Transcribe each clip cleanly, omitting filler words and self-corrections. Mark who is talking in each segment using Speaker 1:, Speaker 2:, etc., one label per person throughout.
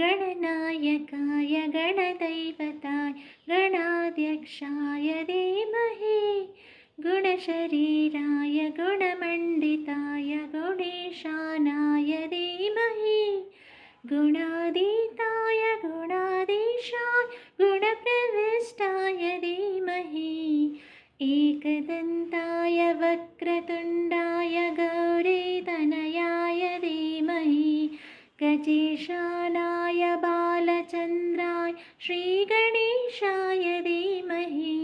Speaker 1: गणनायकाय गणदैवताय गणाध्यक्षाय धीमहि गुणशरीराय गुणमण्डिताय गुणेशानाय धीमहि गुणातीताय गुणाधीशाय गुणप्रविष्टाय धीमहि एकदन्ताय वक्रतुण्डाय गौरीतनयाय धीमहि गजेशानाय बालचन्द्राय श्रीगणेशाय धीमहि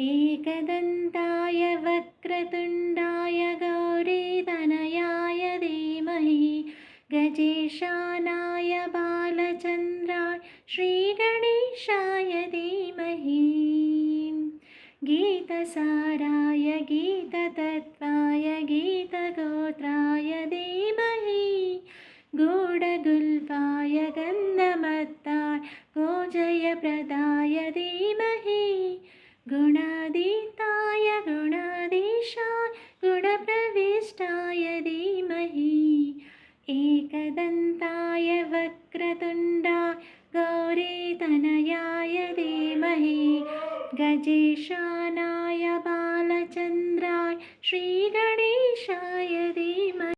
Speaker 1: एकदन्ताय वक्रतुण्डाय गौरीतनयाय धीमहि गजेशानाय बालचन्द्राय श्रीगणेशाय धीमहि गीतसाराय गीततत्त्वाय गीतगोत्राय धीमहि गूढगुल्फाय गन्धमत्ताय गोजयप्रदाय धीमहि गुणातीताय गुणाधीशाय गुणप्रविष्टाय धीमहि एकदन्ताय वक्रतुण्डाय गौरीतनयाय धीमहि गजेशानाय बालचन्द्राय श्रीगणेशाय धीमहि।